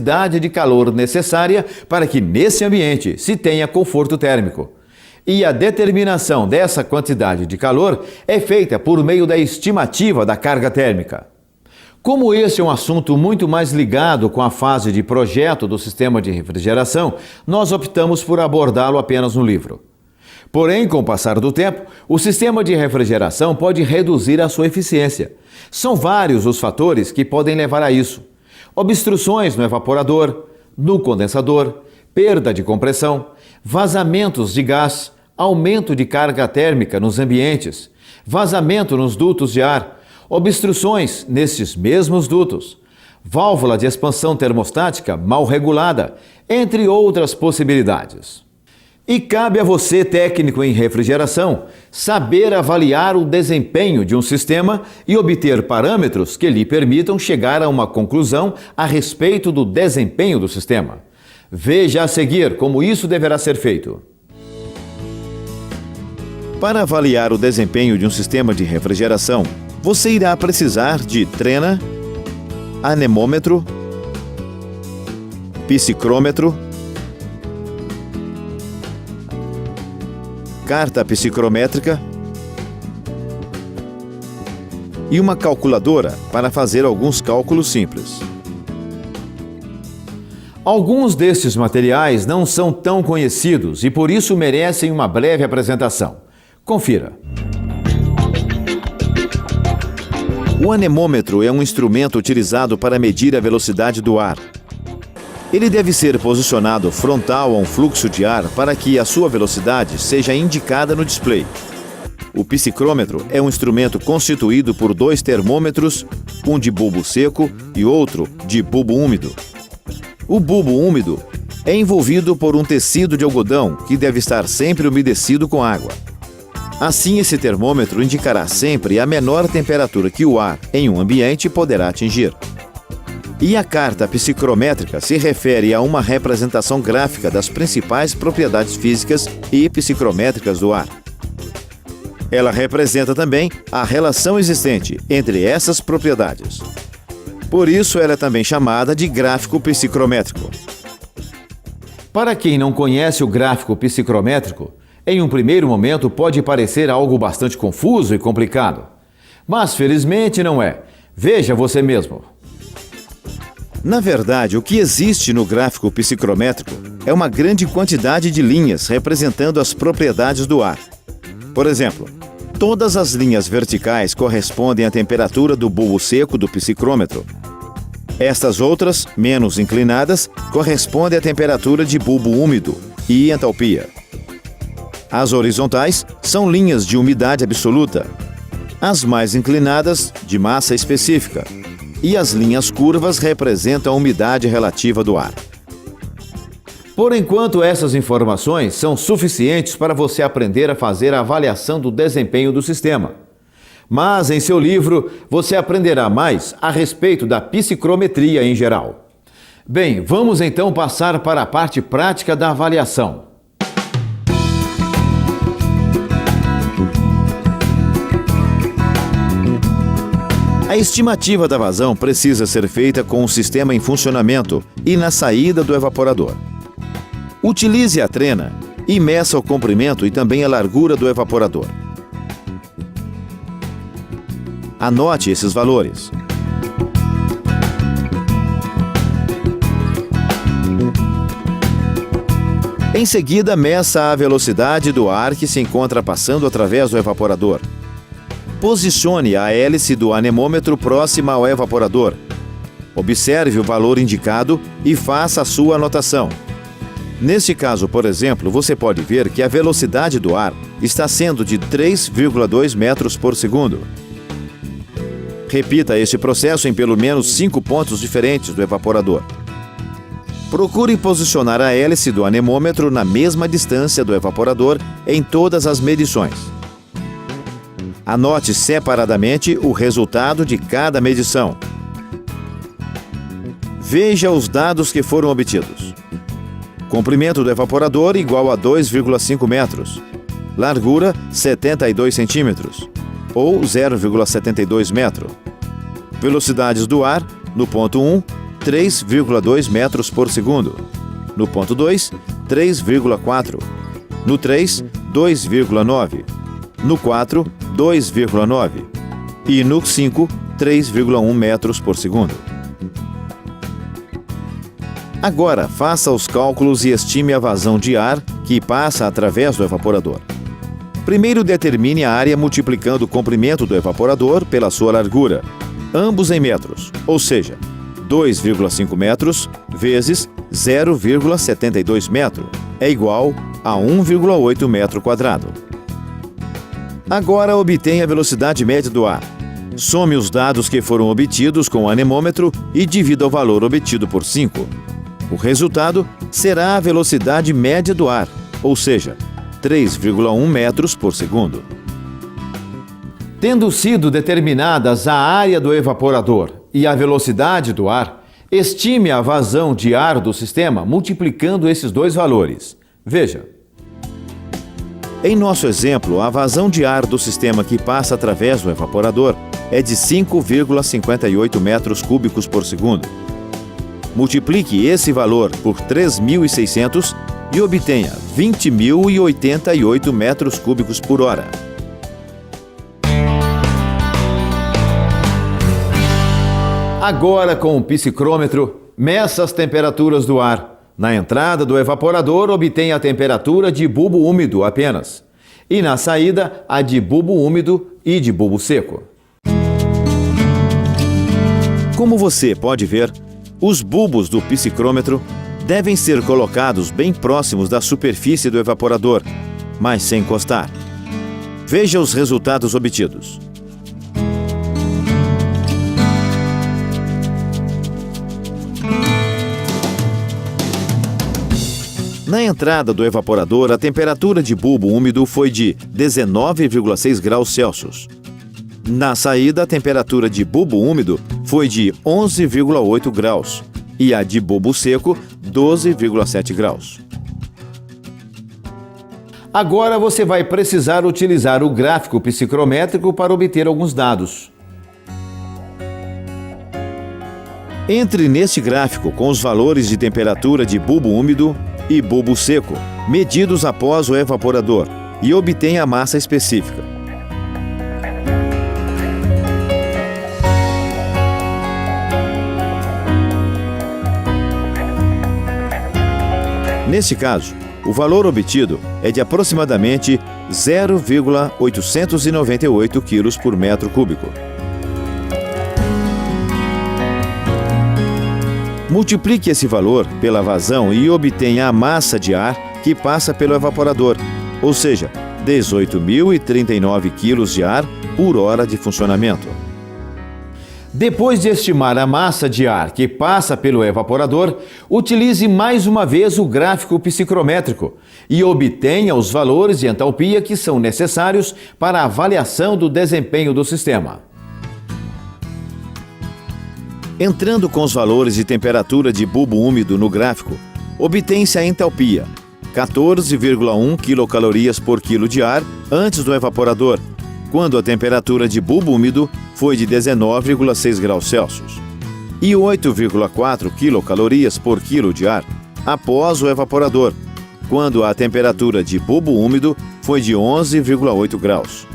quantidade de calor necessária para que nesse ambiente se tenha conforto térmico. E a determinação dessa quantidade de calor é feita por meio da estimativa da carga térmica. Como esse é um assunto muito mais ligado com a fase de projeto do sistema de refrigeração, nós optamos por abordá-lo apenas no livro. Porém, com o passar do tempo, o sistema de refrigeração pode reduzir a sua eficiência. São vários os fatores que podem levar a isso: obstruções no evaporador, no condensador, perda de compressão, vazamentos de gás, aumento de carga térmica nos ambientes, vazamento nos dutos de ar, obstruções nestes mesmos dutos, válvula de expansão termostática mal regulada, entre outras possibilidades. E cabe a você, técnico em refrigeração, saber avaliar o desempenho de um sistema e obter parâmetros que lhe permitam chegar a uma conclusão a respeito do desempenho do sistema. Veja a seguir como isso deverá ser feito. Para avaliar o desempenho de um sistema de refrigeração, você irá precisar de trena, anemômetro, psicrômetro, carta psicrométrica e uma calculadora para fazer alguns cálculos simples. Alguns destes materiais não são tão conhecidos e por isso merecem uma breve apresentação. Confira. O anemômetro é um instrumento utilizado para medir a velocidade do ar. Ele deve ser posicionado frontal a um fluxo de ar para que a sua velocidade seja indicada no display. O psicrômetro é um instrumento constituído por dois termômetros, um de bulbo seco e outro de bulbo úmido. O bulbo úmido é envolvido por um tecido de algodão que deve estar sempre umedecido com água. Assim, esse termômetro indicará sempre a menor temperatura que o ar em um ambiente poderá atingir. E a carta psicrométrica se refere a uma representação gráfica das principais propriedades físicas e psicrométricas do ar. Ela representa também a relação existente entre essas propriedades. Por isso, ela é também chamada de gráfico psicrométrico. Para quem não conhece o gráfico psicrométrico, em um primeiro momento pode parecer algo bastante confuso e complicado. Mas, felizmente, não é. Veja você mesmo. Na verdade, o que existe no gráfico psicrométrico é uma grande quantidade de linhas representando as propriedades do ar. Por exemplo, todas as linhas verticais correspondem à temperatura do bulbo seco do psicrômetro. Estas outras, menos inclinadas, correspondem à temperatura de bulbo úmido e entalpia. As horizontais são linhas de umidade absoluta. As mais inclinadas, de massa específica. E as linhas curvas representam a umidade relativa do ar. Por enquanto, essas informações são suficientes para você aprender a fazer a avaliação do desempenho do sistema. Mas, em seu livro, você aprenderá mais a respeito da psicrometria em geral. Bem, vamos então passar para a parte prática da avaliação. A estimativa da vazão precisa ser feita com o sistema em funcionamento e na saída do evaporador. Utilize a trena e meça o comprimento e também a largura do evaporador. Anote esses valores. Em seguida, meça a velocidade do ar que se encontra passando através do evaporador. Posicione a hélice do anemômetro próxima ao evaporador. Observe o valor indicado e faça a sua anotação. Neste caso, por exemplo, você pode ver que a velocidade do ar está sendo de 3,2 metros por segundo. Repita este processo em pelo menos 5 pontos diferentes do evaporador. Procure posicionar a hélice do anemômetro na mesma distância do evaporador em todas as medições. Anote separadamente o resultado de cada medição. Veja os dados que foram obtidos. Comprimento do evaporador igual a 2,5 metros. Largura 72 centímetros, ou 0,72 metro. Velocidades do ar, no ponto 1, 3,2 metros por segundo. No ponto 2, 3,4. No 3, 2,9. No 4, 2,9. E no 5, 3,1 metros por segundo. Agora, faça os cálculos e estime a vazão de ar que passa através do evaporador. Primeiro, determine a área multiplicando o comprimento do evaporador pela sua largura, ambos em metros, ou seja, 2,5 metros vezes 0,72 metro é igual a 1,8 metro quadrado. Agora, obtenha a velocidade média do ar. Some os dados que foram obtidos com o anemômetro e divida o valor obtido por 5. O resultado será a velocidade média do ar, ou seja, 3,1 metros por segundo. Tendo sido determinadas a área do evaporador e a velocidade do ar, estime a vazão de ar do sistema multiplicando esses dois valores. Veja. Em nosso exemplo, a vazão de ar do sistema que passa através do evaporador é de 5,58 metros cúbicos por segundo. Multiplique esse valor por 3.600 e obtenha 20.088 metros cúbicos por hora. Agora, com o psicrômetro, meça as temperaturas do ar. Na entrada do evaporador, obtenha a temperatura de bulbo úmido apenas. E na saída, a de bulbo úmido e de bulbo seco. Como você pode ver, os bulbos do psicrômetro devem ser colocados bem próximos da superfície do evaporador, mas sem encostar. Veja os resultados obtidos. Na entrada do evaporador, a temperatura de bulbo úmido foi de 19,6 graus Celsius. Na saída, a temperatura de bulbo úmido foi de 11,8 graus e a de bulbo seco, 12,7 graus. Agora você vai precisar utilizar o gráfico psicrométrico para obter alguns dados. Entre neste gráfico com os valores de temperatura de bulbo úmido e bulbo seco, medidos após o evaporador, e obtenha a massa específica. Neste caso, o valor obtido é de aproximadamente 0,898 kg por metro cúbico. Multiplique esse valor pela vazão e obtenha a massa de ar que passa pelo evaporador, ou seja, 18.039 kg de ar por hora de funcionamento. Depois de estimar a massa de ar que passa pelo evaporador, utilize mais uma vez o gráfico psicrométrico e obtenha os valores de entalpia que são necessários para a avaliação do desempenho do sistema. Entrando com os valores de temperatura de bulbo úmido no gráfico, obtém-se a entalpia, 14,1 quilocalorias por quilo de ar antes do evaporador, quando a temperatura de bulbo úmido foi de 19,6 graus Celsius, e 8,4 quilocalorias por quilo de ar após o evaporador, quando a temperatura de bulbo úmido foi de 11,8 graus.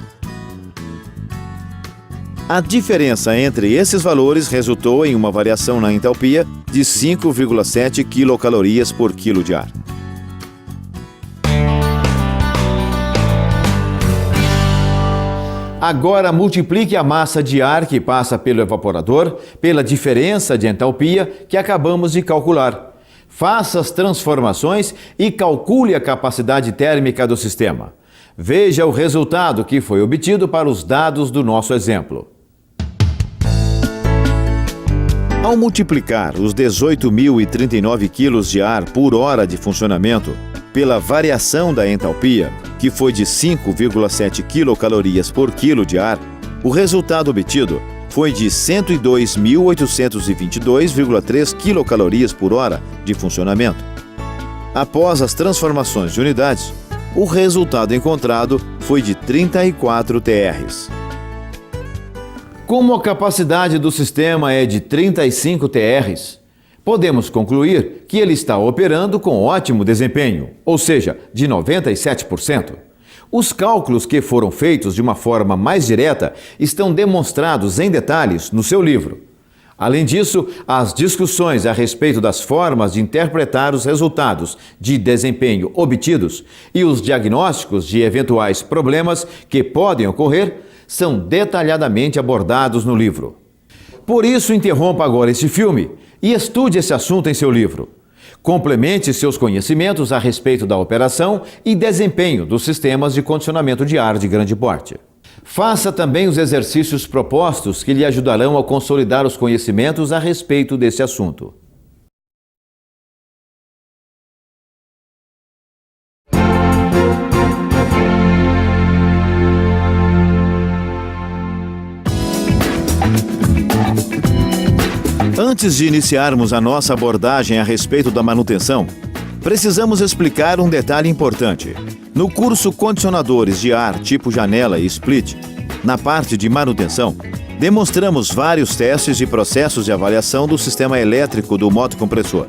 A diferença entre esses valores resultou em uma variação na entalpia de 5,7 quilocalorias por quilo de ar. Agora multiplique a massa de ar que passa pelo evaporador pela diferença de entalpia que acabamos de calcular. Faça as transformações e calcule a capacidade térmica do sistema. Veja o resultado que foi obtido para os dados do nosso exemplo. Ao multiplicar os 18.039 kg de ar por hora de funcionamento pela variação da entalpia, que foi de 5,7 quilocalorias por quilo de ar, o resultado obtido foi de 102.822,3 quilocalorias por hora de funcionamento. Após as transformações de unidades, o resultado encontrado foi de 34 TRs. Como a capacidade do sistema é de 35 TRs, podemos concluir que ele está operando com ótimo desempenho, ou seja, de 97%. Os cálculos que foram feitos de uma forma mais direta estão demonstrados em detalhes no seu livro. Além disso, as discussões a respeito das formas de interpretar os resultados de desempenho obtidos e os diagnósticos de eventuais problemas que podem ocorrer são detalhadamente abordados no livro. Por isso, interrompa agora este filme e estude esse assunto em seu livro. Complemente seus conhecimentos a respeito da operação e desempenho dos sistemas de condicionamento de ar de grande porte. Faça também os exercícios propostos que lhe ajudarão a consolidar os conhecimentos a respeito desse assunto. Antes de iniciarmos a nossa abordagem a respeito da manutenção, precisamos explicar um detalhe importante. No curso Condicionadores de Ar tipo Janela e Split, na parte de manutenção, demonstramos vários testes e processos de avaliação do sistema elétrico do motocompressor.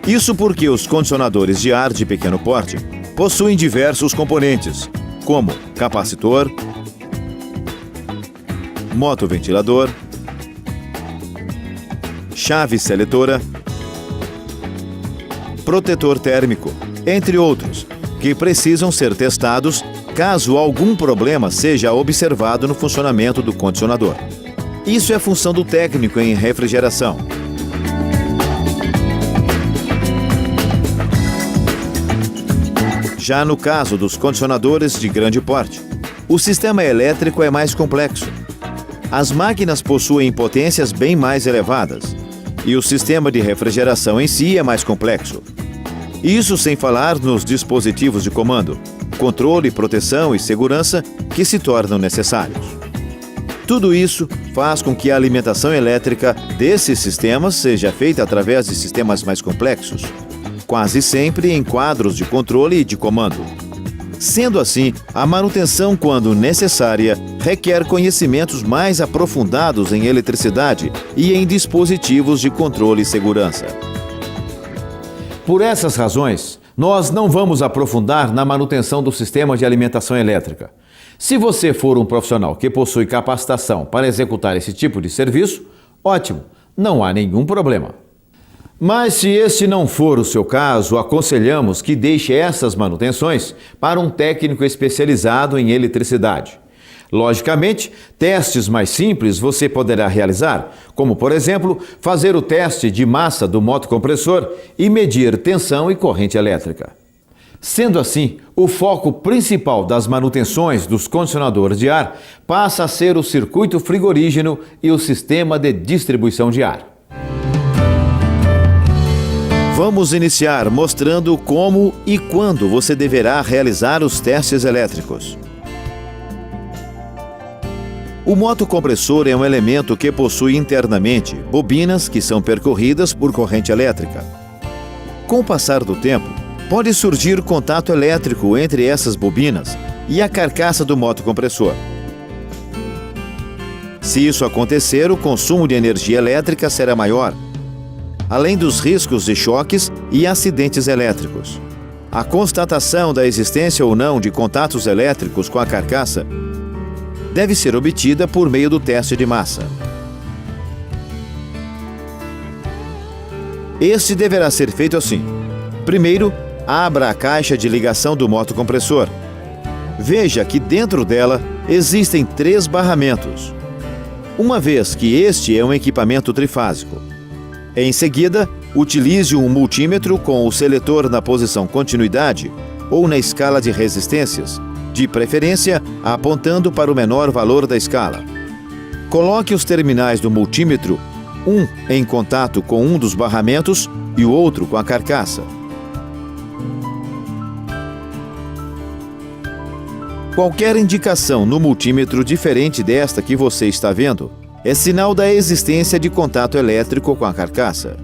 Isso porque os condicionadores de ar de pequeno porte possuem diversos componentes, como capacitor, motoventilador, chave seletora, protetor térmico, entre outros, que precisam ser testados caso algum problema seja observado no funcionamento do condicionador. Isso é função do técnico em refrigeração. Já no caso dos condicionadores de grande porte, o sistema elétrico é mais complexo. As máquinas possuem potências bem mais elevadas e o sistema de refrigeração em si é mais complexo. Isso sem falar nos dispositivos de comando, controle, proteção e segurança que se tornam necessários. Tudo isso faz com que a alimentação elétrica desses sistemas seja feita através de sistemas mais complexos, quase sempre em quadros de controle e de comando. Sendo assim, a manutenção, quando necessária, requer conhecimentos mais aprofundados em eletricidade e em dispositivos de controle e segurança. Por essas razões, nós não vamos aprofundar na manutenção do sistema de alimentação elétrica. Se você for um profissional que possui capacitação para executar esse tipo de serviço, ótimo, não há nenhum problema. Mas se este não for o seu caso, aconselhamos que deixe essas manutenções para um técnico especializado em eletricidade. Logicamente, testes mais simples você poderá realizar, como, por exemplo, fazer o teste de massa do motocompressor e medir tensão e corrente elétrica. Sendo assim, o foco principal das manutenções dos condicionadores de ar passa a ser o circuito frigorígeno e o sistema de distribuição de ar. Vamos iniciar mostrando como e quando você deverá realizar os testes elétricos. O motocompressor é um elemento que possui internamente bobinas que são percorridas por corrente elétrica. Com o passar do tempo, pode surgir contato elétrico entre essas bobinas e a carcaça do motocompressor. Se isso acontecer, o consumo de energia elétrica será maior, além dos riscos de choques e acidentes elétricos. A constatação da existência ou não de contatos elétricos com a carcaça deve ser obtida por meio do teste de massa. Este deverá ser feito assim. Primeiro, abra a caixa de ligação do motocompressor. Veja que dentro dela existem 3 barramentos, uma vez que este é um equipamento trifásico. Em seguida, utilize um multímetro com o seletor na posição continuidade ou na escala de resistências, de preferência apontando para o menor valor da escala. Coloque os terminais do multímetro, um em contato com um dos barramentos e o outro com a carcaça. Qualquer indicação no multímetro diferente desta que você está vendo é sinal da existência de contato elétrico com a carcaça.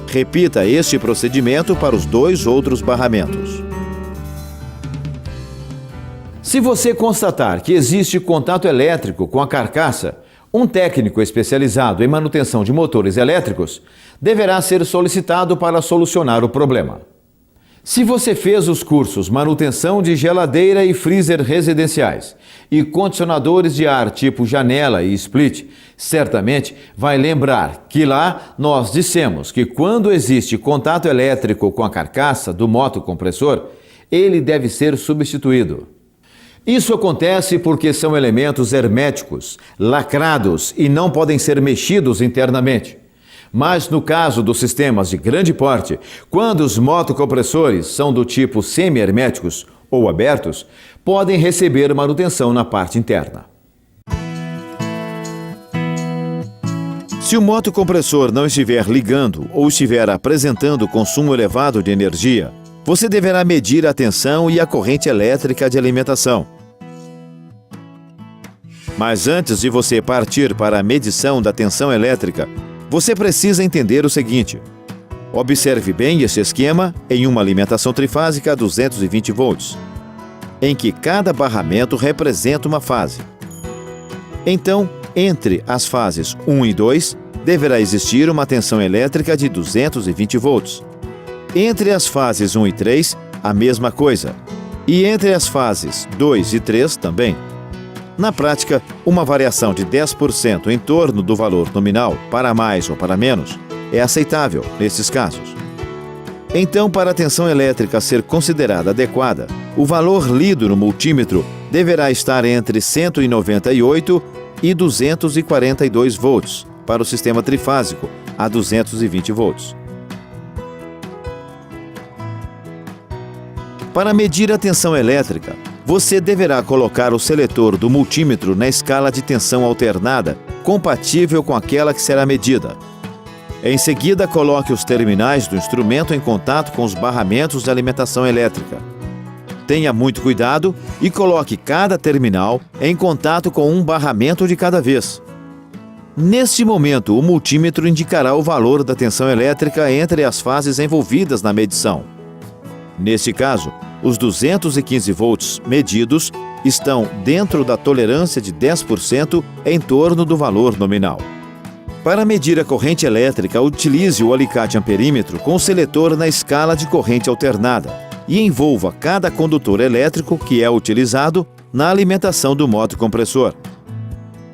Repita este procedimento para os 2 outros barramentos. Se você constatar que existe contato elétrico com a carcaça, Um técnico especializado em manutenção de motores elétricos deverá ser solicitado para solucionar o problema. Se você fez os cursos Manutenção de Geladeira e Freezer Residenciais e Condicionadores de Ar tipo Janela e Split, certamente vai lembrar que lá nós dissemos que quando existe contato elétrico com a carcaça do motocompressor, ele deve ser substituído. Isso acontece porque são elementos herméticos, lacrados e não podem ser mexidos internamente. Mas no caso dos sistemas de grande porte, quando os motocompressores são do tipo semi-herméticos ou abertos, podem receber manutenção na parte interna. Se o motocompressor não estiver ligando ou estiver apresentando consumo elevado de energia, você deverá medir a tensão e a corrente elétrica de alimentação. Mas antes de você partir para a medição da tensão elétrica, você precisa entender o seguinte. Observe bem esse esquema em uma alimentação trifásica a 220 volts, em que cada barramento representa uma fase. Então, entre as fases 1 e 2, deverá existir uma tensão elétrica de 220 volts. Entre as fases 1 e 3, a mesma coisa. E entre as fases 2 e 3 também. Na prática, uma variação de 10% em torno do valor nominal, para mais ou para menos, é aceitável nesses casos. Então, para a tensão elétrica ser considerada adequada, o valor lido no multímetro deverá estar entre 198 e 242 volts para o sistema trifásico a 220 volts. Para medir a tensão elétrica, você deverá colocar o seletor do multímetro na escala de tensão alternada, compatível com aquela que será medida. Em seguida, coloque os terminais do instrumento em contato com os barramentos de alimentação elétrica. Tenha muito cuidado e coloque cada terminal em contato com um barramento de cada vez. Neste momento, o multímetro indicará o valor da tensão elétrica entre as fases envolvidas na medição. Neste caso, os 215 volts medidos estão dentro da tolerância de 10% em torno do valor nominal. Para medir a corrente elétrica, utilize o alicate amperímetro com o seletor na escala de corrente alternada e envolva cada condutor elétrico que é utilizado na alimentação do motocompressor.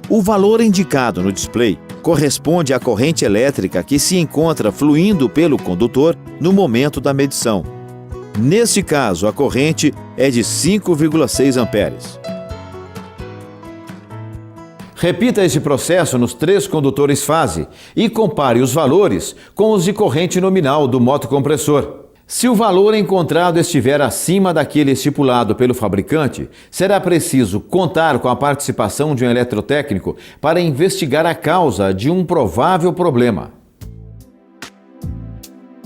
O valor indicado no display corresponde à corrente elétrica que se encontra fluindo pelo condutor no momento da medição. Neste caso, a corrente é de 5,6 amperes. Repita esse processo nos 3 condutores fase e compare os valores com os de corrente nominal do motocompressor. Se o valor encontrado estiver acima daquele estipulado pelo fabricante, será preciso contar com a participação de um eletrotécnico para investigar a causa de um provável problema.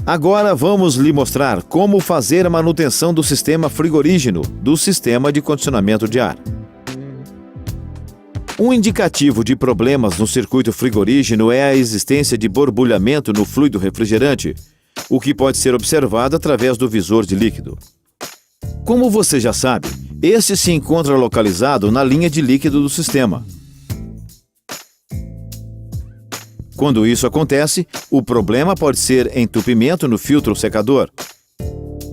Agora vamos lhe mostrar como fazer a manutenção do sistema frigorígeno do sistema de condicionamento de ar. Um indicativo de problemas no circuito frigorígeno é a existência de borbulhamento no fluido refrigerante, o que pode ser observado através do visor de líquido. Como você já sabe, este se encontra localizado na linha de líquido do sistema. Quando isso acontece, o problema pode ser entupimento no filtro secador,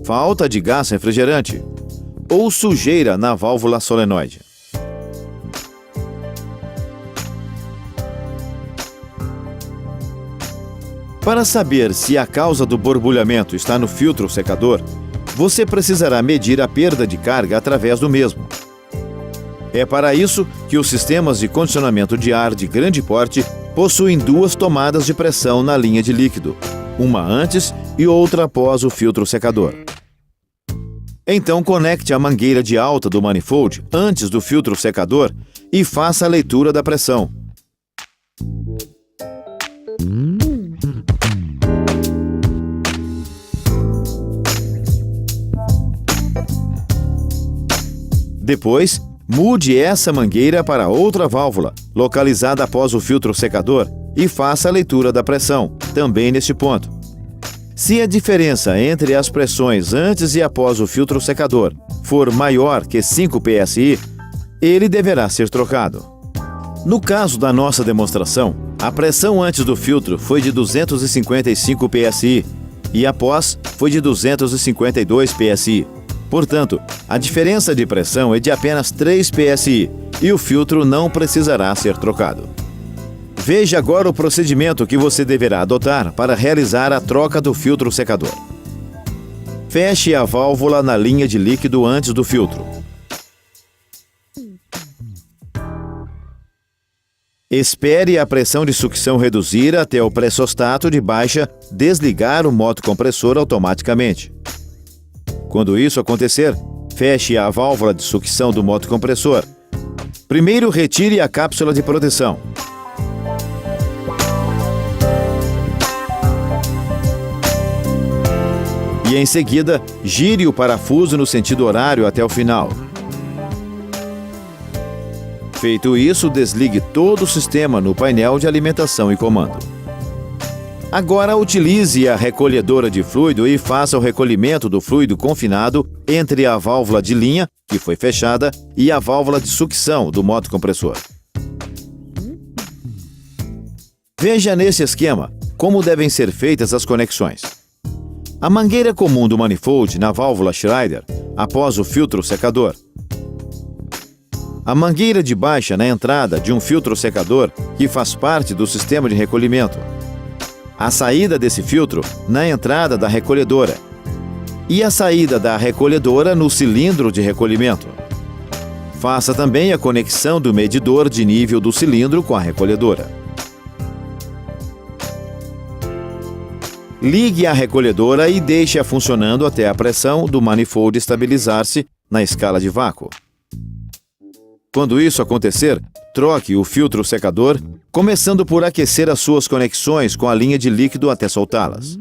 falta de gás refrigerante ou sujeira na válvula solenoide. Para saber se a causa do borbulhamento está no filtro secador, você precisará medir a perda de carga através do mesmo. É para isso que os sistemas de condicionamento de ar de grande porte possuem 2 tomadas de pressão na linha de líquido, uma antes e outra após o filtro secador. Então conecte a mangueira de alta do manifold antes do filtro secador e faça a leitura da pressão. Depois, mude essa mangueira para outra válvula, localizada após o filtro secador, e faça a leitura da pressão, também neste ponto. Se a diferença entre as pressões antes e após o filtro secador for maior que 5 psi, ele deverá ser trocado. No caso da nossa demonstração, a pressão antes do filtro foi de 255 psi e após foi de 252 psi. Portanto, a diferença de pressão é de apenas 3 psi e o filtro não precisará ser trocado. Veja agora o procedimento que você deverá adotar para realizar a troca do filtro secador. Feche a válvula na linha de líquido antes do filtro. Espere a pressão de sucção reduzir até o pressostato de baixa desligar o motocompressor automaticamente. Quando isso acontecer, feche a válvula de sucção do motocompressor. Primeiro, retire a cápsula de proteção. E em seguida, gire o parafuso no sentido horário até o final. Feito isso, desligue todo o sistema no painel de alimentação e comando. Agora utilize a recolhedora de fluido e faça o recolhimento do fluido confinado entre a válvula de linha, que foi fechada, e a válvula de sucção do motocompressor. Veja nesse esquema como devem ser feitas as conexões. A mangueira comum do manifold na válvula Schrader, após o filtro secador. A mangueira de baixa na entrada de um filtro secador que faz parte do sistema de recolhimento. A saída desse filtro na entrada da recolhedora. E a saída da recolhedora no cilindro de recolhimento. Faça também a conexão do medidor de nível do cilindro com a recolhedora. Ligue a recolhedora e deixe-a funcionando até a pressão do manifold estabilizar-se na escala de vácuo. Quando isso acontecer, troque o filtro secador, começando por aquecer as suas conexões com a linha de líquido até soltá-las.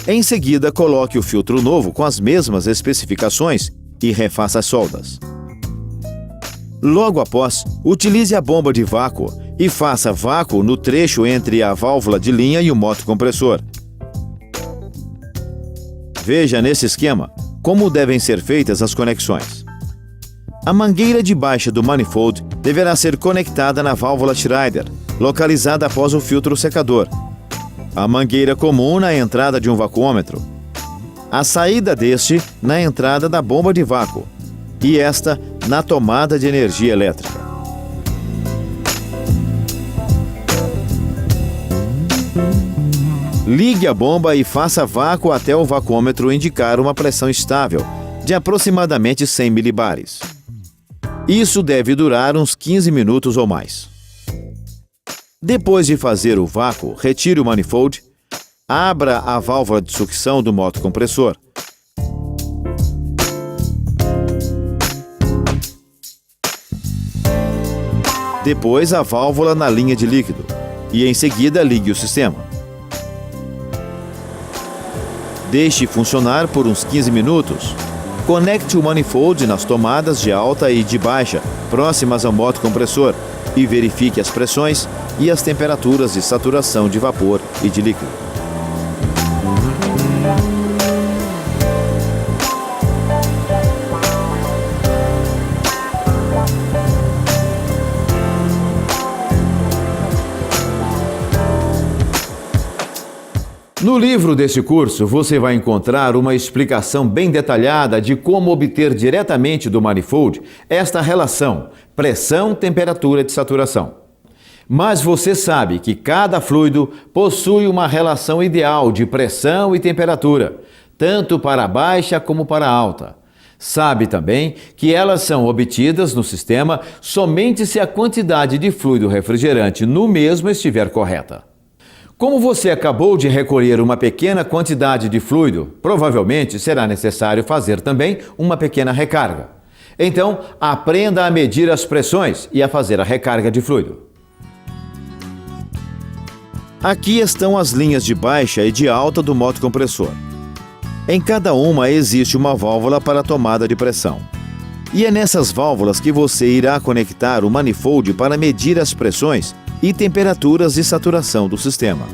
Em seguida, coloque o filtro novo com as mesmas especificações e refaça as soldas. Logo após, utilize a bomba de vácuo e faça vácuo no trecho entre a válvula de linha e o motocompressor. Veja nesse esquema como devem ser feitas as conexões. A mangueira de baixa do manifold deverá ser conectada na válvula Schrader, localizada após o filtro secador. A mangueira comum na entrada de um vacuômetro. A saída deste na entrada da bomba de vácuo. E esta na tomada de energia elétrica. Ligue a bomba e faça vácuo até o vacuômetro indicar uma pressão estável, de aproximadamente 100 milibares. Isso deve durar uns 15 minutos ou mais. Depois de fazer o vácuo, retire o manifold, abra a válvula de sucção do motocompressor. Depois a válvula na linha de líquido e em seguida ligue o sistema. Deixe funcionar por uns 15 minutos. Conecte o manifold nas tomadas de alta e de baixa, próximas ao motocompressor, e verifique as pressões e as temperaturas de saturação de vapor e de líquido. No livro deste curso, você vai encontrar uma explicação bem detalhada de como obter diretamente do manifold esta relação pressão-temperatura de saturação. Mas você sabe que cada fluido possui uma relação ideal de pressão e temperatura, tanto para a baixa como para a alta. Sabe também que elas são obtidas no sistema somente se a quantidade de fluido refrigerante no mesmo estiver correta. Como você acabou de recolher uma pequena quantidade de fluido, provavelmente será necessário fazer também uma pequena recarga. Então, aprenda a medir as pressões e a fazer a recarga de fluido. Aqui estão as linhas de baixa e de alta do motocompressor. Em cada uma existe uma válvula para a tomada de pressão. E é nessas válvulas que você irá conectar o manifold para medir as pressões e temperaturas de saturação do sistema.